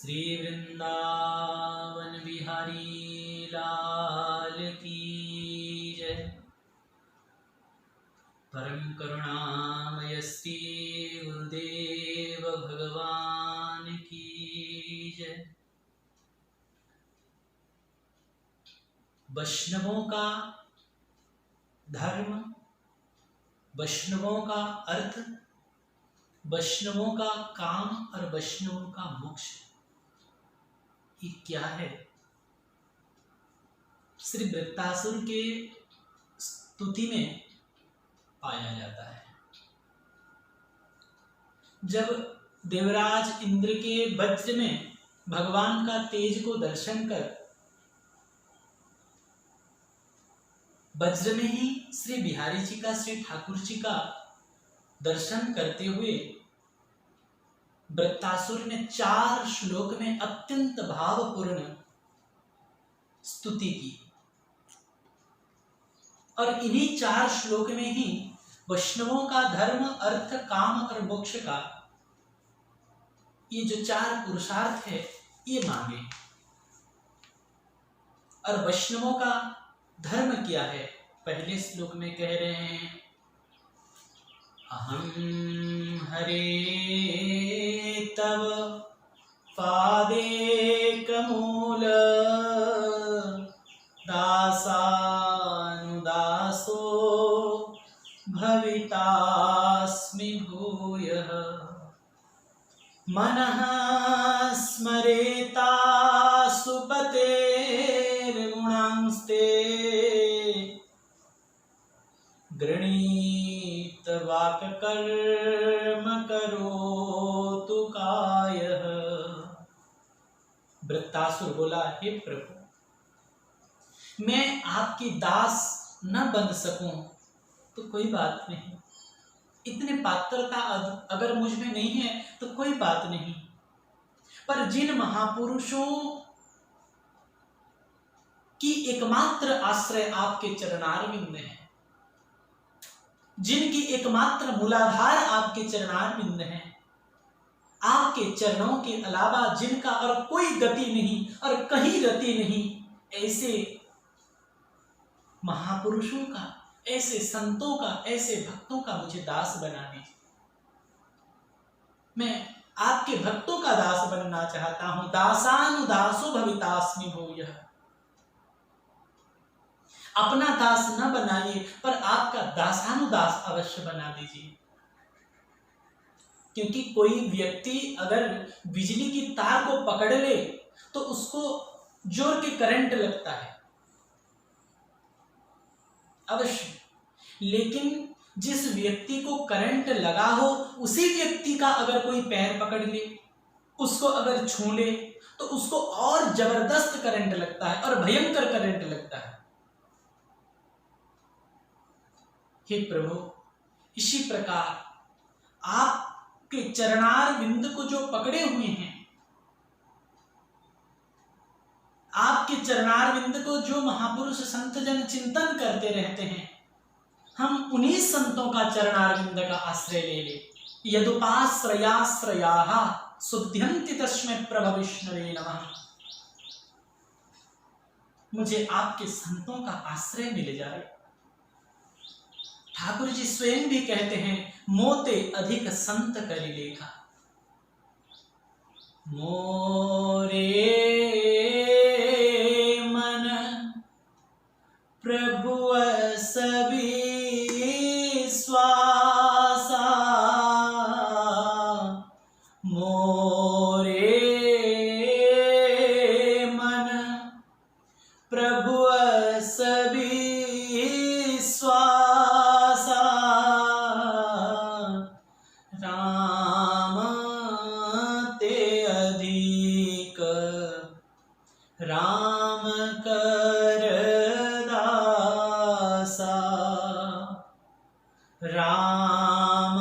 श्री वृंदावन बिहारी लाल की जय। परम करुणामय श्री गुरुदेव भगवान की जय। वैष्णवों का धर्म, वैष्णवों का अर्थ, वैष्णवों का काम और वैष्णवों का मोक्ष, ये क्या है? श्री वृत्तासुर के स्तुति में पाया जाता है। जब देवराज इंद्र के वज्र में भगवान का तेज को दर्शन कर वज्र में ही श्री बिहारी जी का, श्री ठाकुर जी का दर्शन करते हुए वृत्तासुर ने 4 श्लोक में अत्यंत भावपूर्ण स्तुति की और इन्हीं 4 श्लोक में ही वैष्णवों का धर्म, अर्थ, काम और मोक्ष का ये जो 4 पुरुषार्थ है ये मांगे। और वैष्णवों का धर्म क्या है? पहले श्लोक में कह रहे हैं, अहं हरे तव पादेकमूल दासानुदासो भवितास्मि भूयः मनः स्मरेता सुपतेर्गुणांस्ते गृणीत वाक्कर्म करोतु कायः। वृत्तासुर बोला, हे प्रभु, मैं आपकी दास न बन सकूं तो कोई बात नहीं, इतने पात्रता अगर मुझ में नहीं है तो कोई बात नहीं, पर जिन महापुरुषों की एकमात्र आश्रय आपके चरणारविंद है, जिनकी एकमात्र मूलाधार आपके चरणारविंद है, आपके चरणों के अलावा जिनका और कोई गति नहीं और कहीं रति नहीं, ऐसे महापुरुषों का, ऐसे संतों का, ऐसे भक्तों का मुझे दास बना दीजिए। मैं आपके भक्तों का दास बनना चाहता हूं। दासानुदासो भवितास्मि भूयः। अपना दास न बनाइए, पर आपका दासानुदास अवश्य बना दीजिए। क्योंकि कोई व्यक्ति अगर बिजली की तार को पकड़ ले तो उसको जोर के करंट लगता है अवश्य, लेकिन जिस व्यक्ति को करंट लगा हो उसी व्यक्ति का अगर कोई पैर पकड़ ले, उसको अगर छू ले तो उसको और जबरदस्त करंट लगता है और भयंकर करंट लगता है। हे प्रभु, इसी प्रकार आपके चरणार बिंद को जो पकड़े हुए हैं, आपके चरणार बिंद को जो महापुरुष संत जन चिंतन करते रहते हैं, हम उन्हीं संतों का चरणार बिंद का आश्रय ले ले। यदुपाश्रयाश्रयाः शुद्ध्यन्ति तस्मै प्रभविष्णवे नमः। मुझे आपके संतों का आश्रय मिल जाए। ठाकुर जी स्वयं भी कहते हैं, मोते अधिक संत करि लेखा। मोरे मन प्रभु सभी स्वासा, मोरे मन प्रभु सभी स्वासा, राम ते अधिक राम कर दासा, राम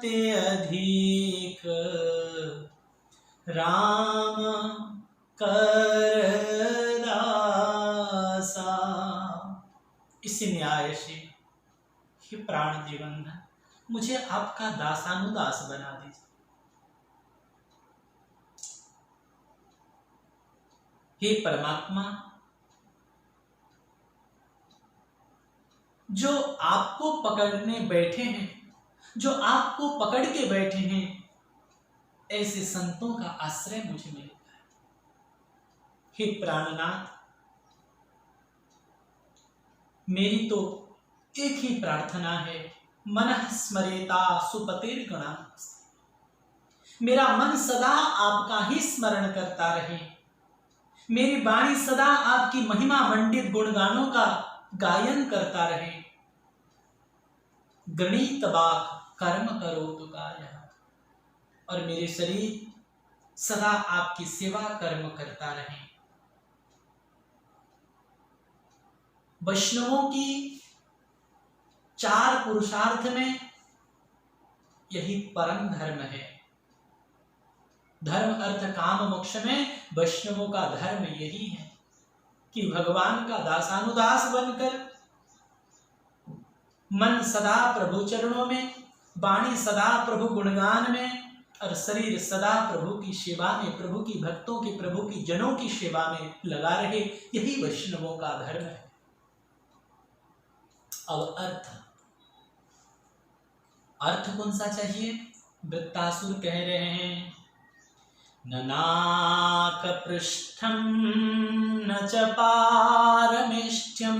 ते अधिक राम कर दासा। इसी न्याय से हे प्राण जीवन, मुझे आपका दासानुदास बना दीजिए। हे परमात्मा, जो आपको पकड़ने बैठे हैं, जो आपको पकड़ के बैठे हैं, ऐसे संतों का आश्रय मुझे मिलता है। हे प्राणनाथ, मेरी तो एक ही प्रार्थना है, मनः स्मरेता सुपतिर्गुणा। मेरा मन सदा आपका ही स्मरण करता रहे, मेरी वाणी सदा आपकी महिमा मंडित गुणगानों का गायन करता रहे। गणित बाक कर्म करो तो गाया, और मेरे शरीर सदा आपकी सेवा कर्म करता रहे। वैष्णवों की 4 पुरुषार्थ में यही परम धर्म है। धर्म अर्थ काम मोक्ष में वैष्णवों का धर्म यही है कि भगवान का दासानुदास बनकर मन सदा प्रभु चरणों में, वाणी सदा प्रभु गुणगान में, और शरीर सदा प्रभु की सेवा में, प्रभु की भक्तों की, प्रभु की जनों की सेवा में लगा रहे। यही वैष्णवों का धर्म है। अब अर्थ कौन सा चाहिए? वृत्तासुर कह रहे हैं, न नाक पृष्ठम न च पारमेष्ठ्यम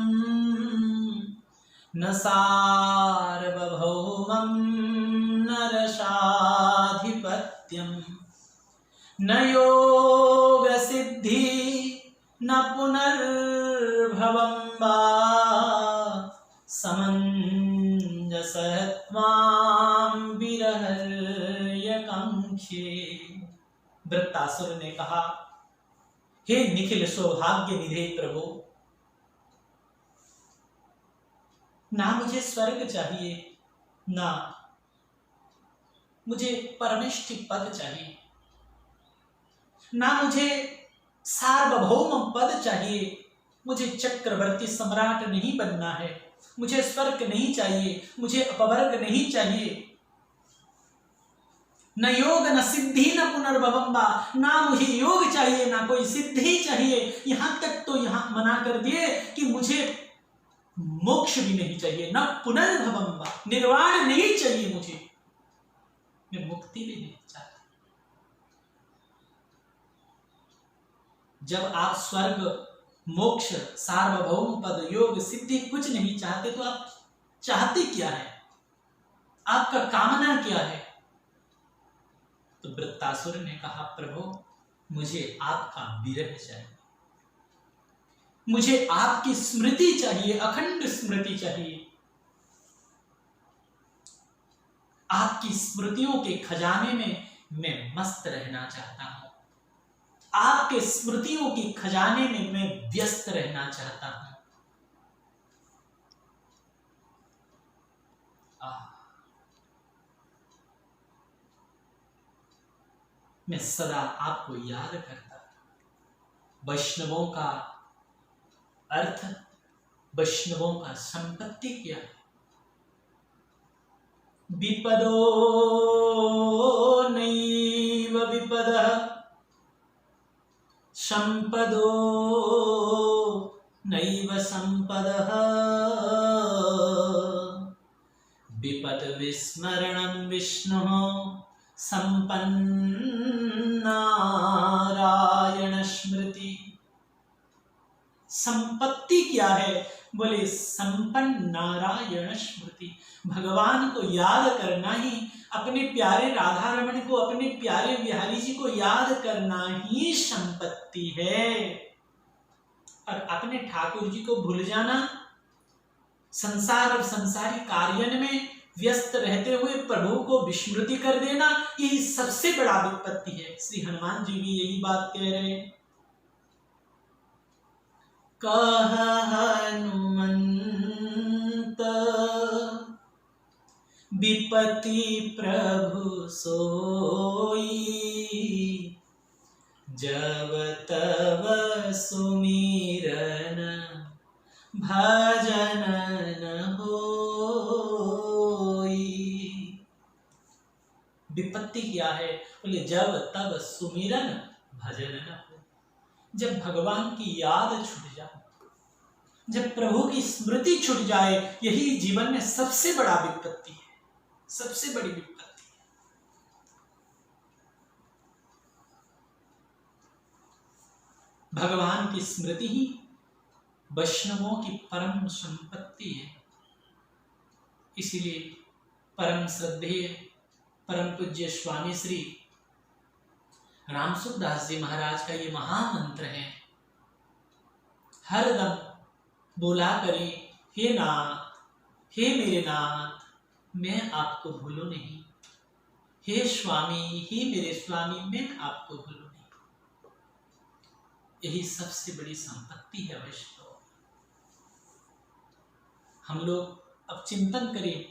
न सार्वभौमं न रसाधिपत्यं न योग सिद्धि न पुनर्भवं वा समंजसत्वां विरहर्यकांक्षे। वृत्तासुर ने कहा, हे निखिल सौभाग्य निधे प्रभु, ना मुझे स्वर्ग चाहिए, ना मुझे परमेष्ठि पद चाहिए, ना मुझे सार्वभौम पद चाहिए, मुझे चक्रवर्ती सम्राट नहीं बनना है, मुझे स्वर्ग नहीं चाहिए, मुझे अपवर्ग नहीं चाहिए, न योग न सिद्धि न पुनर्भवम वा, ना मुझे योग चाहिए ना कोई सिद्धि चाहिए। यहां तक तो यहां मना कर दिए कि मुझे मोक्ष भी नहीं चाहिए, न पुनर्भवम वा, निर्वाण नहीं चाहिए मुझे, मैं मुक्ति भी नहीं चाहता। जब आप स्वर्ग, मोक्ष, सार्वभौम पद, योग, सिद्धि कुछ नहीं चाहते तो आप चाहते क्या है? आपका कामना क्या है? तो वृत्तासुर ने कहा, प्रभु मुझे आपका विरह चाहिए, मुझे आपकी स्मृति चाहिए, अखंड स्मृति चाहिए। आपकी स्मृतियों के खजाने में मैं मस्त रहना चाहता हूं, आपके स्मृतियों की खजाने में मैं व्यस्त रहना चाहता हूं। मैं सदा आपको याद करता। वैष्णवों का अर्थ, वैष्णवों का संपत्ति क्या है? विपदो नैव विपदः संपदो नैव संपदः विपद विस्मरणं विष्णुः संपन्नारायण स्मृति। संपत्ति क्या है? बोले संपन्न नारायण स्मृति। भगवान को याद करना ही, अपने प्यारे राधा रमण को, अपने प्यारे बिहारी जी को याद करना ही संपत्ति है। और अपने ठाकुर जी को भूल जाना, संसार और संसारी कार्य में व्यस्त रहते हुए प्रभु को विस्मृति कर देना, यही सबसे बड़ा विपत्ति है। श्री हनुमान जी भी यही बात कह रहे हैं। कह हनुमंत विपत्ति प्रभु सोई, जब तब सुमिरन भजन न होई। विपत्ति क्या है? बोले जब तब सुमिरन भजन न हो। जब भगवान की याद छूट जाए, जब प्रभु की स्मृति छूट जाए, यही जीवन में सबसे बड़ा विपत्ति है, सबसे बड़ी विपत्ति है। भगवान की स्मृति ही वैष्णवों की परम संपत्ति है। इसीलिए परम श्रद्धेय परम पूज्य स्वामी श्री रामसुखदास जी महाराज का ये महामंत्र है, हर दम बोला करें, हे नाथ, हे मेरे नाथ, मैं आपको भूलूं नहीं, हे स्वामी, हे मेरे स्वामी, मैं आपको भूलूं नहीं। यही सबसे बड़ी संपत्ति है वैष्णव। हम लोग अब चिंतन करें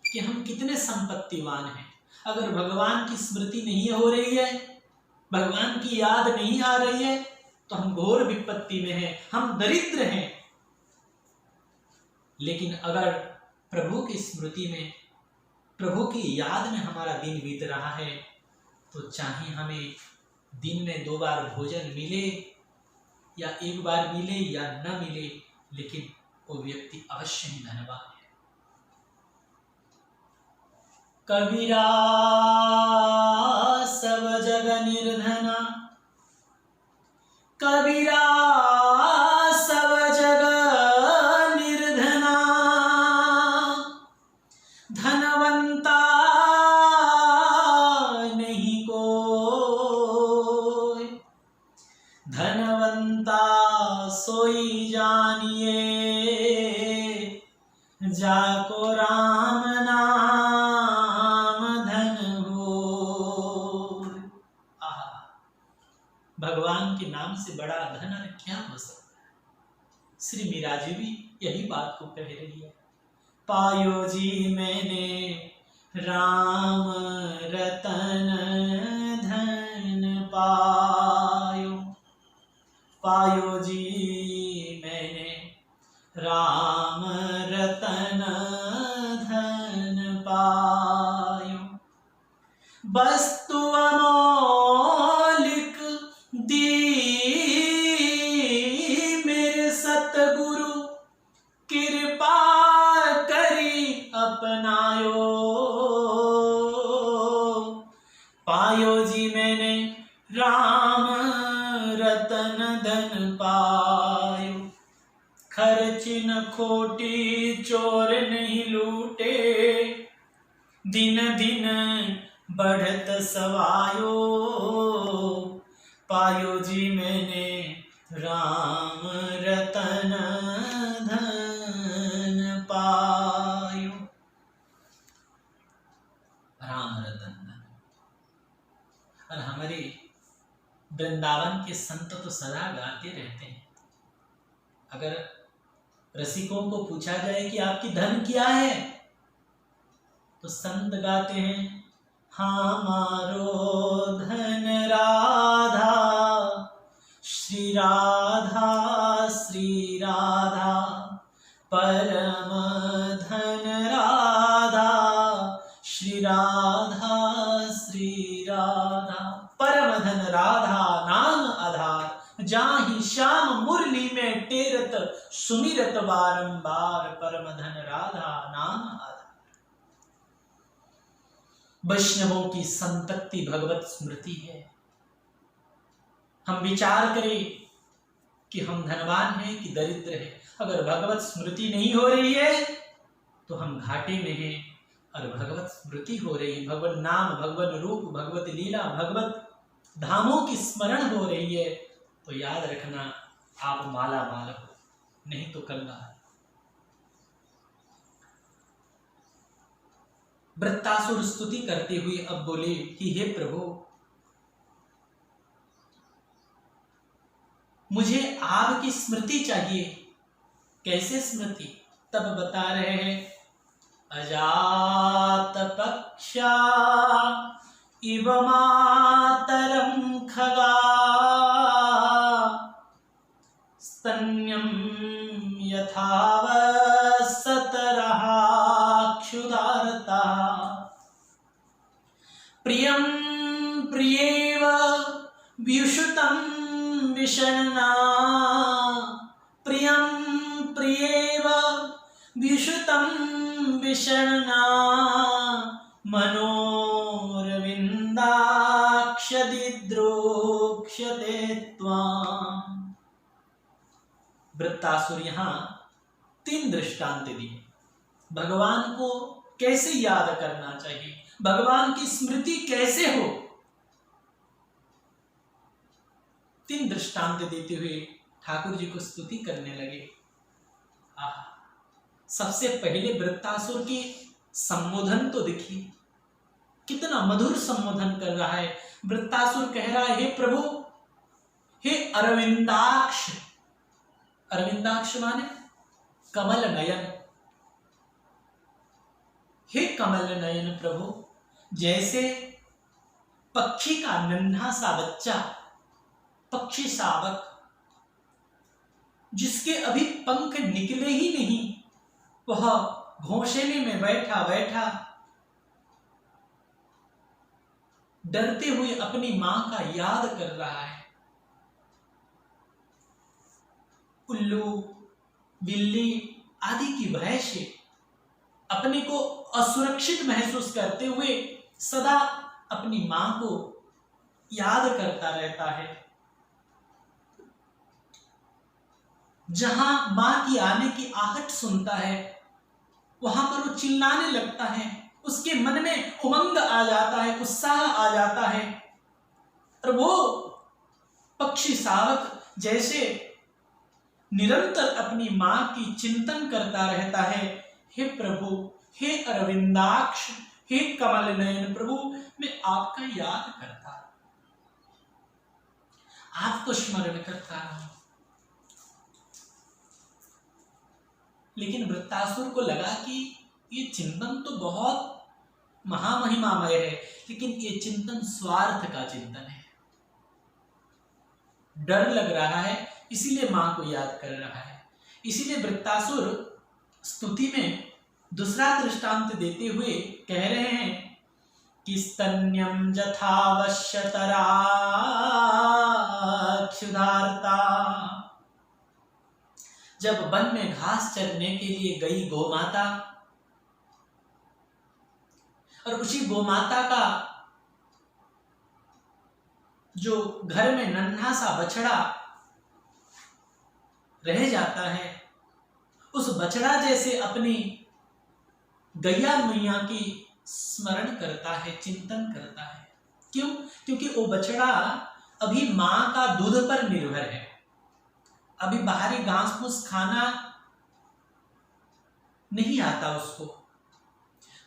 कि हम कितने संपत्तिवान हैं। अगर भगवान की स्मृति नहीं हो रही है, भगवान की याद नहीं आ रही है, तो हम घोर विपत्ति में हैं, हम दरिद्र हैं। लेकिन अगर प्रभु की स्मृति में, प्रभु की याद में हमारा दिन बीत रहा है, तो चाहे हमें दिन में 2 बार भोजन मिले या 1 बार मिले या न मिले, लेकिन वो व्यक्ति अवश्य ही धनवान है। कबीरा सब जग निर्धना, कबीरा सब जग निर्धना, धनवंता नहीं कोई, धनवंता सोई जानिए, जाको राम नाम धन हो। भगवान के नाम से बड़ा धन क्या हो सकता है। श्री मीरा जी भी यही बात को कह रही है, पायो जी मैंने राम रतन धन पायो, पायो जी मैंने राम रतन धन पायो, वस्तु अमौलिक दी मेरे सतगुरु, कृपा करी अपनायो, पायो जी मैंने राम रतन धन पायो, खर्च न खोटी चोर नहीं लूटे, दिन दिन बढ़त सवायो, पायो जी मैंने राम रतन धन पायो। राम रतन धन। और हमारे वृंदावन के संत तो सदा गाते रहते हैं। अगर रसिकों को पूछा जाए कि आपकी धन क्या है, तो संत गाते हैं, हमारो धन राधा, श्री राधा, श्री राधा, परम धन राधा, श्री राधा, श्री राधा, परम धन राधा नाम आधार, जाहि श्याम मुरली में टेरत, सुमिरत बारंबार, परम धन राधा नाम आधार। वैष्णवों की संपत्ति भगवत स्मृति है। हम विचार करें कि हम धनवान हैं कि दरिद्र हैं। अगर भगवत स्मृति नहीं हो रही है तो हम घाटे में हैं, और भगवत स्मृति हो रही है, भगवत नाम, भगवत रूप, भगवत लीला, भगवत धामों की स्मरण हो रही है, तो याद रखना आप माला माल हो, नहीं तो कंगाल। वृत्तासुर स्तुति करते हुए अब बोले कि हे प्रभु, मुझे आपकी स्मृति चाहिए। कैसे स्मृति? तब बता रहे हैं, अजात पक्षा इव मातरम खगा, स्तन्यम यथाव सतरहा क्षुधारता, प्रियं प्रियेव व्युषुतं विषण्णा प्रियं प्रियेव विश्रुतं विषण्णा मनोरविन्दाक्षदिद्रोक्ष्यते त्वाम्। वृत्तासुर यहाँ 3 दृष्टांत दिए भगवान को कैसे याद करना चाहिए, भगवान की स्मृति कैसे हो। 3 दृष्टांत देते हुए ठाकुर जी को स्तुति करने लगे। सबसे पहले वृत्तासुर की संबोधन तो देखिए, कितना मधुर संबोधन कर रहा है। वृत्तासुर कह रहा है, हे प्रभु, हे अरविंदाक्ष। अरविंदाक्ष माने कमल नयन। हे कमल नयन प्रभु, जैसे पक्षी का नन्हा सा बच्चा, पक्षी शावक, जिसके अभी पंख निकले ही नहीं, वह घोंसले में बैठा बैठा डरते हुए अपनी मां का याद कर रहा है। उल्लू, बिल्ली आदि की भय से अपने को असुरक्षित महसूस करते हुए सदा अपनी मां को याद करता रहता है। जहां मां की आने की आहट सुनता है, वहां पर वो चिल्लाने लगता है, उसके मन में उमंग आ जाता है, उत्साह आ जाता है। और वो पक्षी शावक जैसे निरंतर अपनी मां की चिंतन करता रहता है। हे प्रभु, हे अरविंदाक्ष, हे कमल नयन प्रभु, मैं आपका याद करता, आपको स्मरण करता हूं। लेकिन वृत्तासुर को लगा कि ये चिंतन तो बहुत महामहिमामय है, लेकिन ये चिंतन स्वार्थ का चिंतन है। डर लग रहा है, इसीलिए मां को याद कर रहा है। इसीलिए वृत्तासुर स्तुति में दूसरा दृष्टांत देते हुए कह रहे हैं कि स्तन्यम यथावश्यतरा क्षुधार्ता। जब वन में घास चरने के लिए गई गोमाता और उसी गोमाता का जो घर में नन्हा सा बछड़ा रह जाता है, उस बछड़ा जैसे अपनी गैया मैया की स्मरण करता है, चिंतन करता है। क्यों? क्योंकि वो बछड़ा अभी मां का दूध पर निर्भर है, अभी बाहरी घास फूस खाना नहीं आता उसको।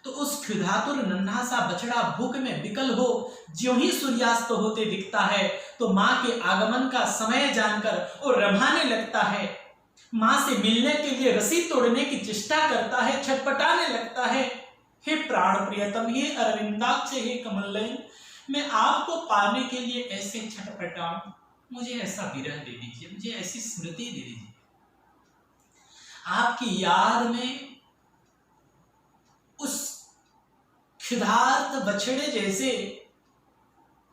तो उस क्षुधातुर नन्हा सा बछड़ा भूख में विकल हो, ज्यों ही सूर्यास्त होते दिखता है तो मां के आगमन का समय जानकर वो रभाने लगता है, मां से मिलने के लिए रस्सी तोड़ने की चेष्टा करता है, छटपटाने लगता है। हे प्राण प्रियतम, हे अरविंदाक्ष, हे कमल नयन, मैं आपको पाने के लिए ऐसे छटपटाऊं, मुझे ऐसा विरह दे दीजिए, मुझे ऐसी स्मृति दे दीजिए। आपकी याद में उस क्षुधार्त बछड़े जैसे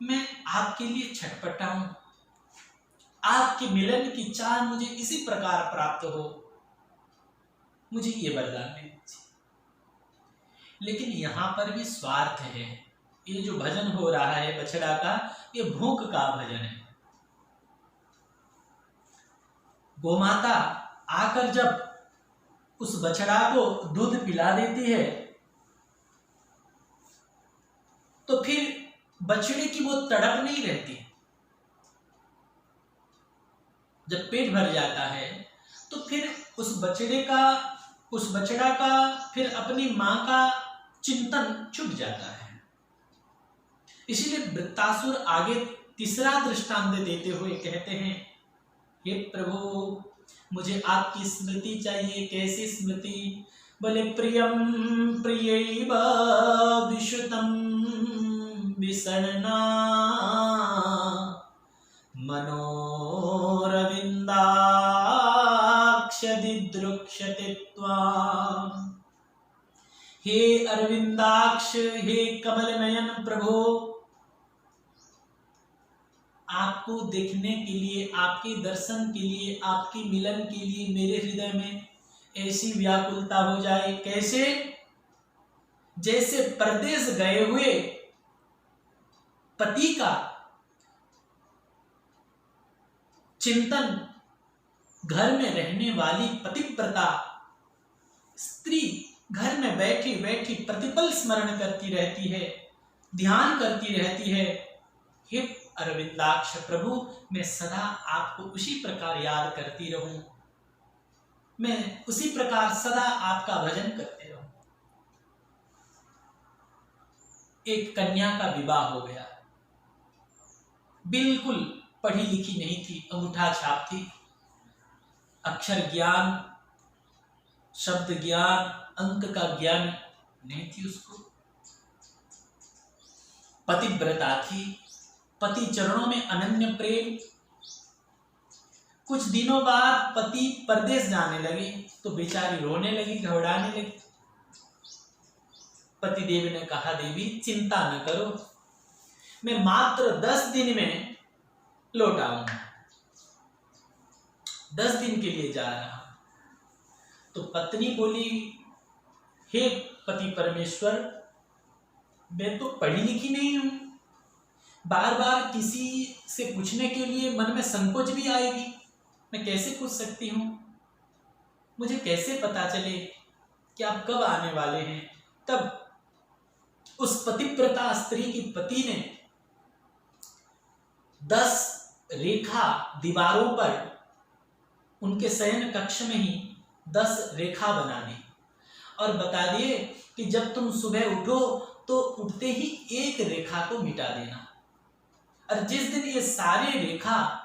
मैं आपके लिए छटपटाऊं, आपके मिलन की चाह मुझे इसी प्रकार प्राप्त हो, मुझे ये वरदान दे दीजिए। लेकिन यहां पर भी स्वार्थ है। ये जो भजन हो रहा है बछड़ा का, ये भूख का भजन है। गोमाता आकर जब उस बछड़ा को दूध पिला देती है तो फिर बछड़े की वो तड़प नहीं रहती। जब पेट भर जाता है तो फिर उस बछड़ा का फिर अपनी मां का चिंतन छूट जाता है। इसीलिए वृत्तासुर आगे तीसरा दृष्टांत देते हुए कहते हैं, हे प्रभु, मुझे आपकी स्मृति चाहिए। कैसी स्मृति? बोले प्रियम प्रियैव विश्रुतं विसर्णा मनोरविन्दाक्षदिदृक्ष्यते त्वाम्। हे अरविंदाक्ष, हे कमल नयन प्रभु, आपको देखने के लिए, आपके दर्शन के लिए, आपके मिलन के लिए मेरे हृदय में ऐसी व्याकुलता हो जाए। कैसे? जैसे परदेश गए हुए पति का चिंतन घर में रहने वाली पतिव्रता स्त्री घर में बैठी बैठी प्रतिपल स्मरण करती रहती है, ध्यान करती रहती है। हे अरविंदाक्ष प्रभु, मैं सदा आपको उसी प्रकार याद करती रहूं, मैं उसी प्रकार सदा आपका भजन करते रहूं। एक कन्या का विवाह हो गया, बिल्कुल पढ़ी लिखी नहीं थी, अंगूठा छाप थी, अक्षर ज्ञान, शब्द ज्ञान, अंक का ज्ञान नहीं थी उसको। पतिव्रता थी, पति चरणों में अनन्य प्रेम। कुछ दिनों बाद पति परदेश जाने लगे तो बेचारी रोने लगी, घबराने लगी। पतिदेव ने कहा, देवी चिंता न करो, मैं मात्र 10 दिन में लौट आऊंगा, 10 दिन के लिए जा रहा हूं। तो पत्नी बोली, हे पति परमेश्वर, मैं तो पढ़ी लिखी नहीं हूं, बार बार किसी से पूछने के लिए मन में संकोच भी आएगी, मैं कैसे पूछ सकती हूं? मुझे कैसे पता चले कि आप कब आने वाले हैं? तब उस पतिव्रता स्त्री की पति ने 10 रेखा दीवारों पर, उनके शयन कक्ष में ही 10 रेखा बना दी और बता दिए कि जब तुम सुबह उठो तो उठते ही एक रेखा को मिटा देना, और जिस दिन ये सारे रेखा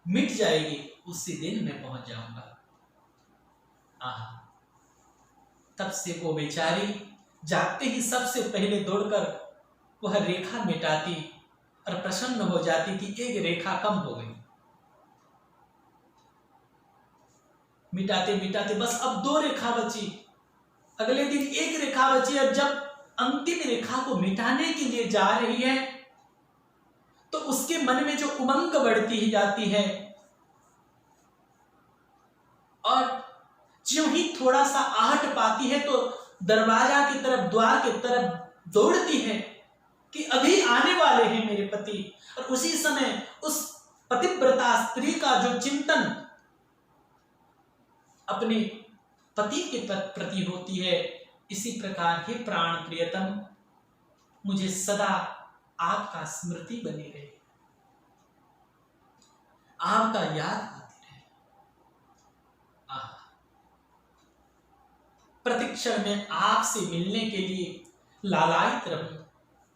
मिट जाएगी उसी दिन मैं पहुंच जाऊंगा। तब से वो बेचारी जागते ही सबसे पहले दौड़कर वह रेखा मिटाती और प्रसन्न हो जाती कि एक रेखा कम हो गई। मिटाते मिटाते बस अब 2 रेखा बची, अगले दिन 1 रेखा बची, और जब अंतिम रेखा को मिटाने के लिए जा रही है तो उसके मन में जो उमंग बढ़ती ही जाती है, और ज्यों ही थोड़ा सा आहट पाती है तो दरवाजा की तरफ, द्वार की तरफ दौड़ती है कि अभी आने वाले हैं मेरे पति। और उसी समय उस पतिव्रता स्त्री का जो चिंतन अपने पति के प्रति होती है, इसी प्रकार हे प्राण प्रियतम, मुझे सदा आपका स्मृति बनी रहे, आपका याद आती रहे। प्रतिक्षण में आपसे मिलने के लिए लालायित रहूं,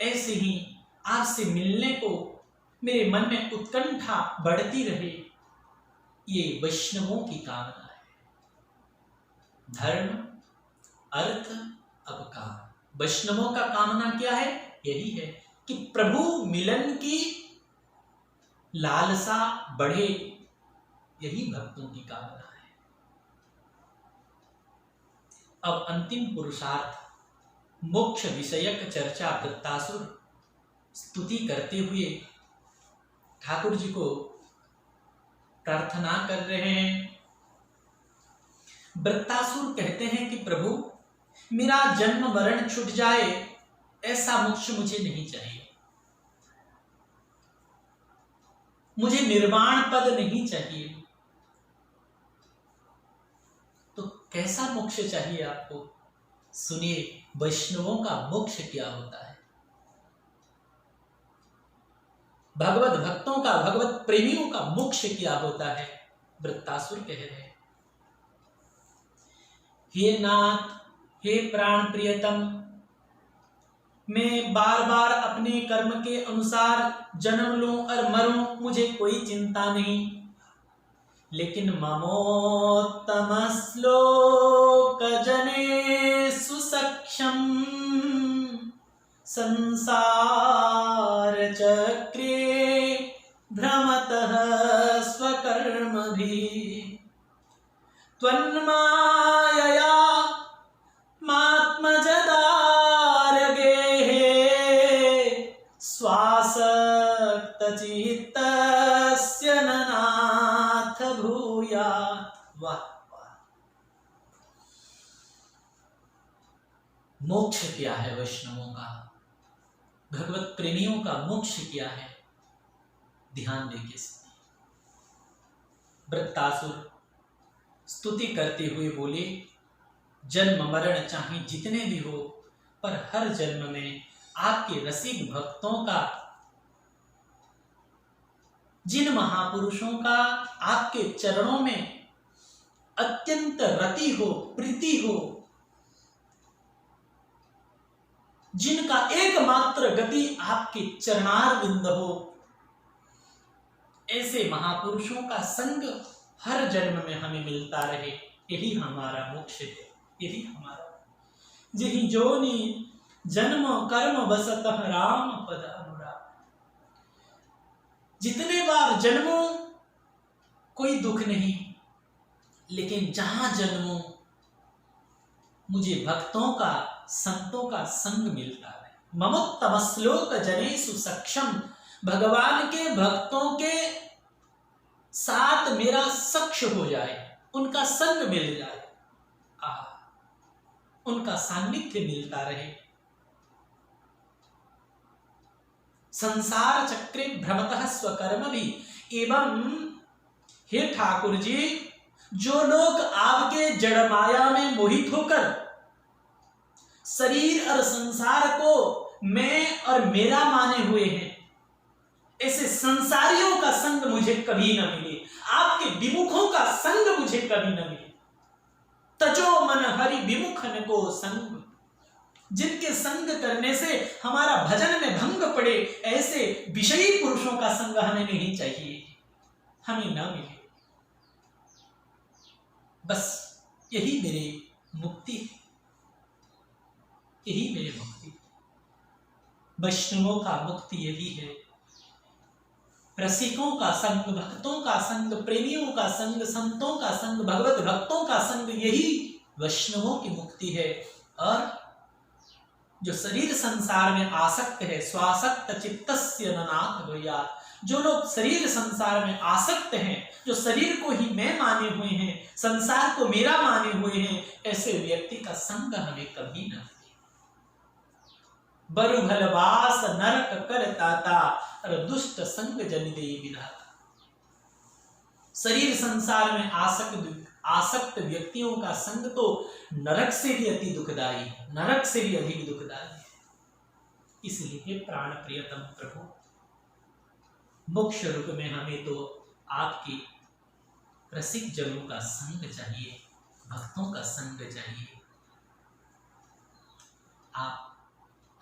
ऐसे ही आपसे मिलने को मेरे मन में उत्कंठा बढ़ती रहे, ये वैष्णवों की कामना है। धर्म, अर्थ, अब काम। वैष्णवों का कामना क्या है? यही है कि प्रभु मिलन की लालसा बढ़े, यही भक्तों की कामना है। अब अंतिम पुरुषार्थ, मोक्ष विषयक चर्चा वृत्तासुर स्तुति करते हुए ठाकुर जी को प्रार्थना कर रहे हैं। वृत्तासुर कहते हैं कि प्रभु, मेरा जन्म मरण छूट जाए, ऐसा मोक्ष मुझे नहीं चाहिए, मुझे निर्वाण पद नहीं चाहिए। तो कैसा मोक्ष चाहिए आपको? सुनिए, वैष्णवों का मोक्ष क्या होता है। भगवत भक्तों का, भगवत प्रेमियों का मोक्ष क्या होता है? वृत्तासुर कह रहे हैं, हे नाथ, हे प्राण प्रियतम, मैं बार बार अपने कर्म के अनुसार जन्म लूं और मरूं, मुझे कोई चिंता नहीं, लेकिन ममोत्तम श्लोक जने सुसक्षम संसार चक्रे भ्रमतः स्वकर्मभिः त्वन्मायया मात्मजदारगेः स्वासक्त चित्तस्य न नाथ भूयात्। वाह वाह। मोक्ष क्या है वैष्णवों का, भगवत प्रेमियों का मोक्ष क्या है, ध्यान देके सुनिए। वृत्तासुर स्तुति करते हुए बोले, जन्म मरण चाहे जितने भी हो, पर हर जन्म में आपके रसिक भक्तों का, जिन महापुरुषों का आपके चरणों में अत्यंत रति हो, प्रीति हो, जिनका एकमात्र गति आपके चरणारविंद हो, ऐसे महापुरुषों का संग हर जन्म में हमें मिलता रहे, यही हमारा मोक्ष है, यही हमारा। जही जोनि जन्म कर्म बसतः राम पद अनुराग। जितने बार जन्मो कोई दुख नहीं, लेकिन जहां जन्मो मुझे भक्तों का, संतों का संग मिलता है। ममोत्तमश्लोक जनेषु सक्षम, भगवान के भक्तों के साथ मेरा सक्ष हो जाए, उनका संग मिल जाए, उनका सान्निध्य मिलता रहे। संसार चक्रे भ्रमतः स्वकर्म भी एवं, हे ठाकुर जी, जो लोग आपके जड़ माया में मोहित होकर शरीर और संसार को मैं और मेरा माने हुए हैं, ऐसे संसारियों का संग मुझे कभी न मिले, आपके विमुखों का संग मुझे कभी न मिले। तजो मन हरि विमुखन को संग, जिनके संग करने से हमारा भजन में भंग पड़े, ऐसे विषयी पुरुषों का संग हमें नहीं चाहिए, हमें न मिले। बस यही मेरी मुक्ति है, यही मेरी मुक्ति। वैष्णवों का मुक्ति यही है, रसिकों का संग, भक्तों का संग, प्रेमियों का संग, संतों का संग, भगवत भक्तों का संग, यही वैष्णवों की मुक्ति है। और जो शरीर संसार में आसक्त है, स्वासक्त चित्तस्य न नाथ भूयात्, जो लोग शरीर संसार में आसक्त हैं, जो शरीर को ही मैं माने हुए हैं, संसार को मेरा माने हुए हैं, ऐसे व्यक्ति का संग हमें कभी न। बरु भलवास नरक कर ताता, और दुष्ट संग जन दे विधाता। शरीर संसार में आसक्त व्यक्तियों का संग तो नरक से भी अति दुखदायी है, नरक से भी अधिक दुखदायी है। इसलिए प्राण प्रियतम प्रभु, मोक्ष रूप में हमें तो आपकी रसिक जनों का संग चाहिए, भक्तों का संग चाहिए। आप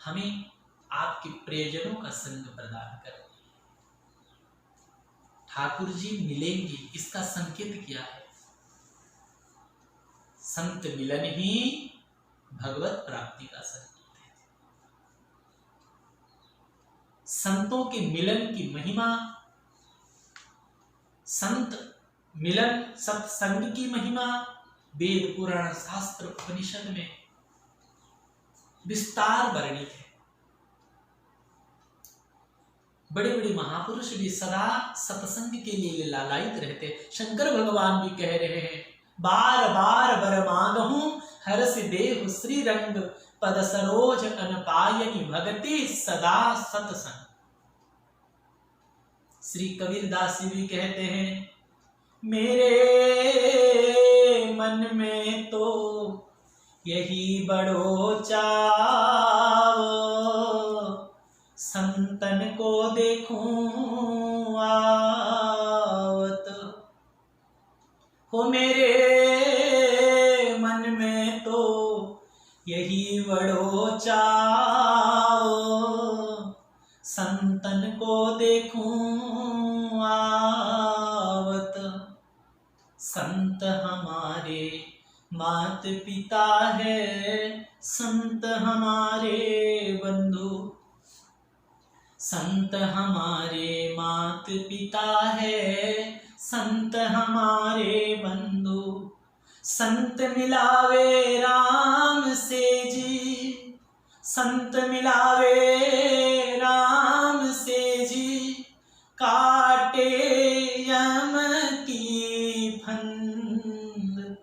हमें आपके प्रियजनों का संग प्रदान करें। ठाकुर जी मिलेंगे, इसका संकेत क्या है? संत मिलन ही भगवत प्राप्ति का संकेत है। संतों के मिलन की महिमा, संत मिलन, सत्संग की महिमा वेद पुराण शास्त्र उपनिषद में विस्तार वर्णित है। बड़े बड़े महापुरुष भी सदा सत्संग के लिए लालायित रहते। शंकर भगवान भी कह रहे हैं, बार बार वर मांगहूं हर्ष देहु श्री रंग, पद सरोज अन पायनि भगति सदा सत्संग। श्री कबीरदास जी भी कहते हैं, मेरे मन में तो यही बड़ो चाव, संतन को देखूं आवत। हो मेरे मन में तो यही बड़ो चाव, संतन को देखूं आवत। संत हमारे मात पिता है, संत हमारे बंधु, संत हमारे मात पिता है, संत हमारे बंधु। संत मिलावे राम से जी, संत मिलावे राम से जी, काटे यम की फंद,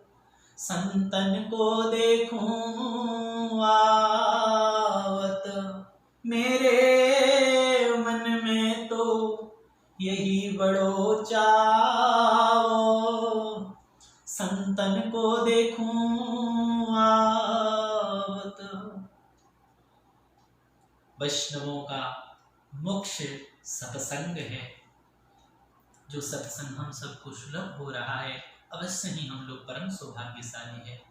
संतन को देखूं आवत, मेरे मन में तो यही बड़ो चाव, संतन को देखूं आवत। वैष्णवों का मोक्ष सत्संग है। जो सत्संग हम सबको सुलभ हो रहा है, अवश्य ही हम लोग परम सौभाग्यशाली है।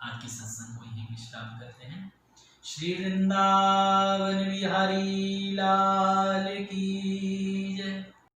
आज के सत्संग को यही विश्राम करते हैं। श्री वृंदावन बिहारी लाल की जय।